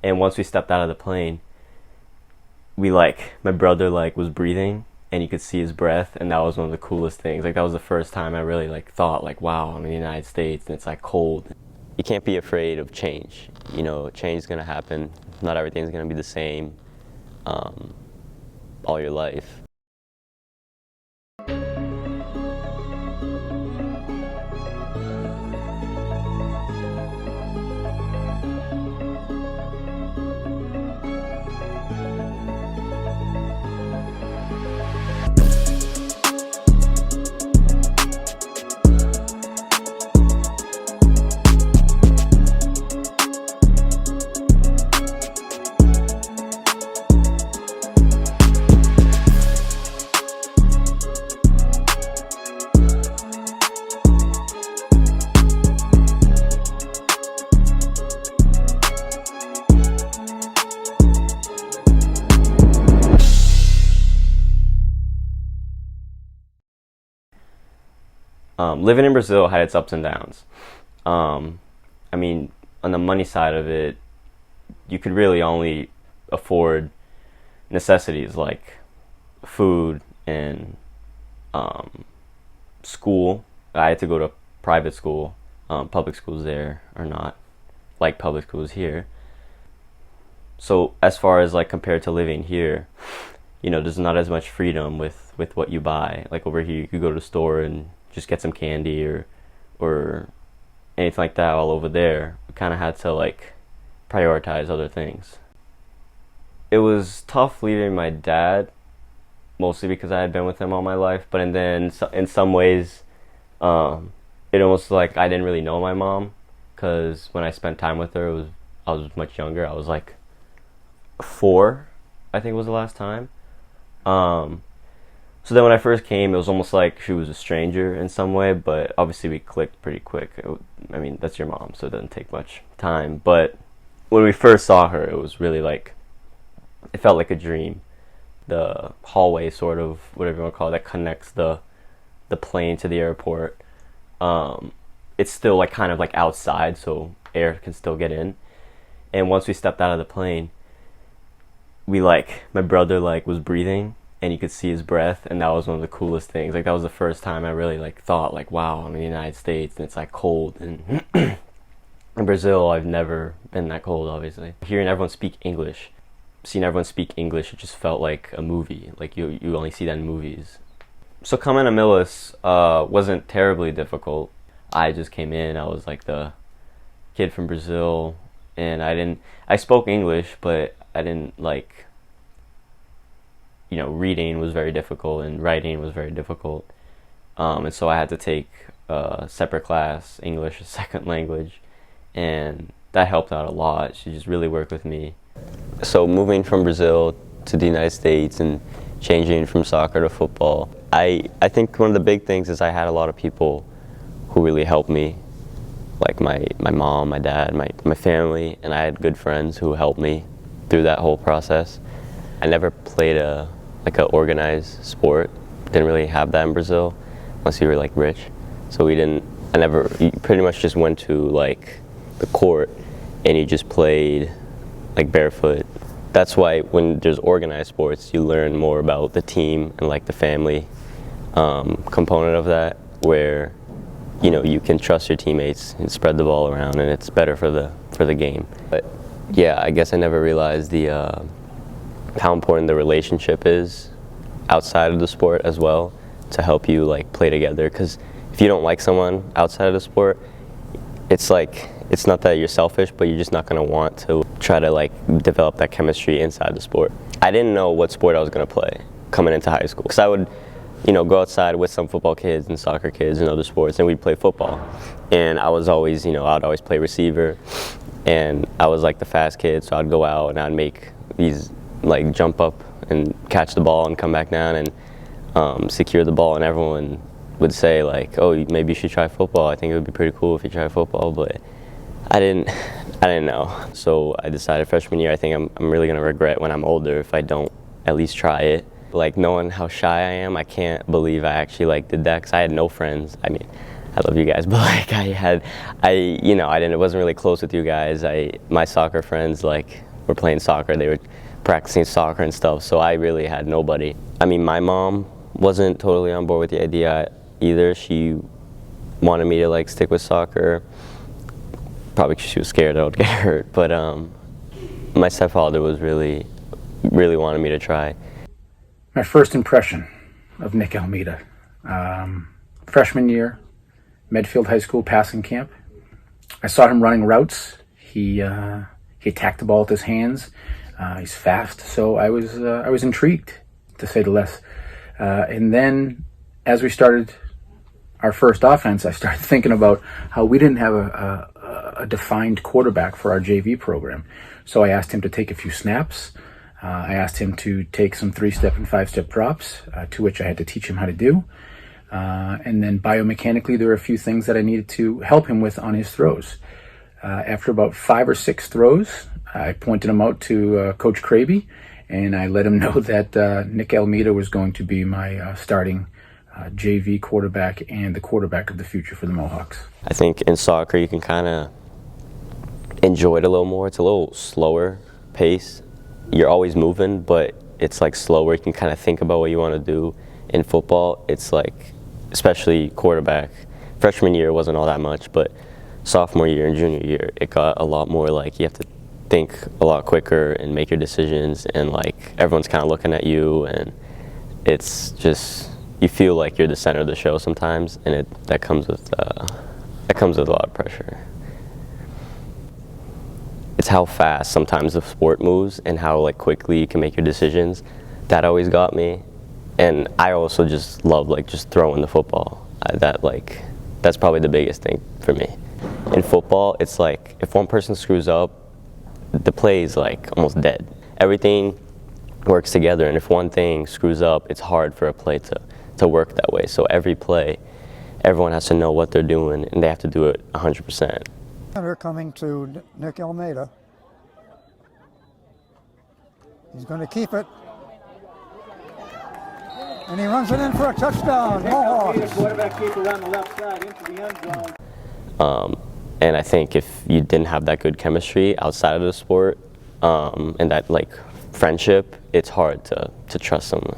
And once we stepped out of the plane, my brother was breathing and you could see his breath, and that was one of the coolest things. Like that was the first time I really thought wow, I'm in the United States and it's cold. You can't be afraid of change. You know, change is gonna happen. Not everything's gonna be the same all your life. Living in Brazil had its ups and downs. I mean, on the money side of it, you could really only afford necessities like food and school. I had to go to private school. Public schools there are not like public schools here. So as far as compared to living here, you know, there's not as much freedom with what you buy. Like over here, you could go to the store and just get some candy or anything like that. All over there, we kind of had to prioritize other things. It was tough leaving my dad, mostly because I had been with him all my life. But then in some ways, it almost I didn't really know my mom, because when I spent time with her, I was much younger. I was 4, I think was the last time. So then when I first came, it was almost like she was a stranger in some way, but obviously we clicked pretty quick. I mean, that's your mom, so it doesn't take much time. But when we first saw her, it was really it felt like a dream. The hallway, sort of, whatever you want to call it, that connects the plane to the airport. It's still kind of outside, so air can still get in. And once we stepped out of the plane, my brother was breathing and you could see his breath, and that was one of the coolest things. That was the first time I really thought wow, I'm in the United States and it's cold. And in Brazil, I've never been that cold, obviously. Hearing everyone speak English, seeing everyone speak English, it just felt like a movie. You only see that in movies. So coming to Millis wasn't terribly difficult. I just came in, I was the kid from Brazil, and I spoke English, but I didn't reading was very difficult and writing was very difficult. And so I had to take a separate class, English as second language, and that helped out a lot. She just really worked with me. So moving from Brazil to the United States and changing from soccer to football, I think one of the big things is I had a lot of people who really helped me, like my mom, my dad, my family, and I had good friends who helped me through that whole process. I never played an organized sport. Didn't really have that in Brazil, unless you were rich. So you pretty much just went to the court and you just played barefoot. That's why when there's organized sports, you learn more about the team and the family component of that, where you can trust your teammates and spread the ball around, and it's better for the game. But yeah, I guess I never realized how important the relationship is outside of the sport as well, to help you play together. Because if you don't like someone outside of the sport, it's not that you're selfish, but you're just not going to want to try to develop that chemistry inside the sport. I didn't know what sport I was going to play coming into high school, because I would go outside with some football kids and soccer kids and other sports, and we'd play football. And I was always, I'd always play receiver, and I was the fast kid, so I'd go out and I'd make these jump up and catch the ball and come back down and secure the ball, and everyone would say oh, maybe you should try football. I think it would be pretty cool if you tried football, but I didn't know. So I decided freshman year, I think I'm really gonna regret when I'm older if I don't at least try it. Knowing how shy I am, I can't believe I actually did that, because I had no friends. I mean, I love you guys, but I wasn't really close with you guys. My soccer friends were playing soccer. They were practicing soccer and stuff, so I really had nobody. I mean, my mom wasn't totally on board with the idea either. She wanted me to like stick with soccer, probably because she was scared I would get hurt. But my stepfather was really wanted me to try. My first impression of Nick Almeida, freshman year, Medfield High School passing camp. I saw him running routes. He attacked the ball with his hands. He's fast, so I was intrigued, to say the least. And then, as we started our first offense, I started thinking about how we didn't have a defined quarterback for our JV program. So I asked him to take a few snaps. I asked him to take some 3-step and 5-step drops, to which I had to teach him how to do. And then biomechanically, there were a few things that I needed to help him with on his throws. After about 5 or 6 throws, I pointed him out to Coach Kraby, and I let him know that Nick Almeida was going to be my starting JV quarterback and the quarterback of the future for the Mohawks. I think in soccer you can kind of enjoy it a little more. It's a little slower pace. You're always moving, but it's like slower. You can kind of think about what you want to do. In football, it's like, especially quarterback, freshman year wasn't all that much, but sophomore year and junior year, it got a lot more like you have to think a lot quicker and make your decisions, and like everyone's kind of looking at you, and it's just, you feel like you're the center of the show sometimes, and that comes with a lot of pressure. It's how fast sometimes the sport moves and how like quickly you can make your decisions. That always got me, and I also just love like just throwing the football. That's probably the biggest thing for me. In football, it's like if one person screws up, the play is like almost dead. Everything works together, and if one thing screws up, it's hard for a play to work that way. So every play, everyone has to know what they're doing, and they have to do it 100%. Center coming to Nick Almeida. He's going to keep it. And he runs it in for a touchdown. Mohawks. Quarterback keeper on the left side into the end zone. And I think if you didn't have that good chemistry outside of the sport, and that like friendship, it's hard to trust someone.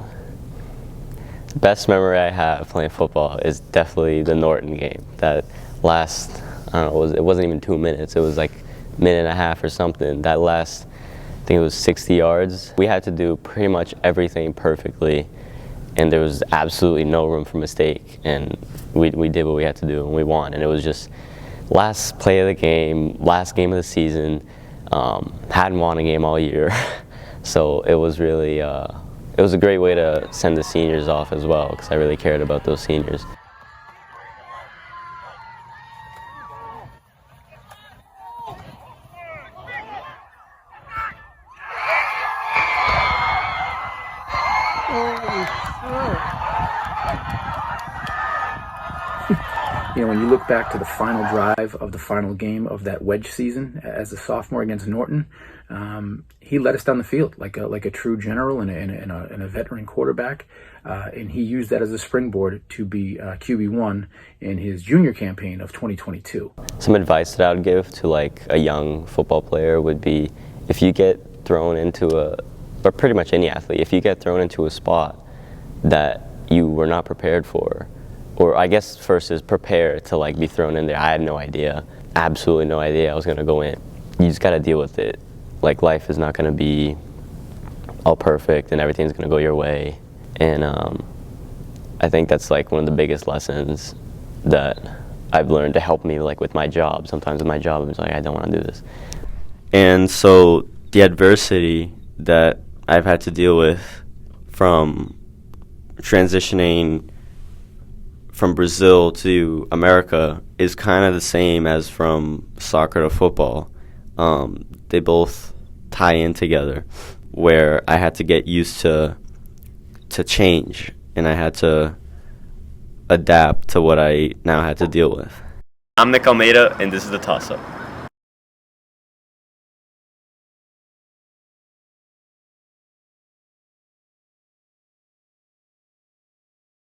The best memory I have playing football is definitely the Norton game. That last, I don't know, it wasn't even 2 minutes. It was like a minute and a half or something. That last, I think it was 60 yards. We had to do pretty much everything perfectly, and there was absolutely no room for mistake. And we did what we had to do, and we won. And it was just last play of the game, last game of the season. Hadn't won a game all year, so it was really it was a great way to send the seniors off as well, because I really cared about those seniors. You know, when you look back to the final drive of the final game of that wedge season as a sophomore against Norton, he led us down the field like a true general and a veteran quarterback, and he used that as a springboard to be QB1 in his junior campaign of 2022. Some advice that I would give to like a young football player would be, if you get thrown into or pretty much any athlete, if you get thrown into a spot that you were not prepared for, or I guess first is prepare to like be thrown in there. I had no idea, absolutely no idea I was gonna go in. You just gotta deal with it. Like life is not gonna be all perfect and everything's gonna go your way. And I think that's like one of the biggest lessons that I've learned to help me like with my job. Sometimes with my job, I'm just like, I don't wanna do this. And so the adversity that I've had to deal with from transitioning from Brazil to America is kind of the same as from soccer to football. They both tie in together, where I had to get used to change, and I had to adapt to what I now had to deal with. I'm Nick Almeida, and this is The Toss Up.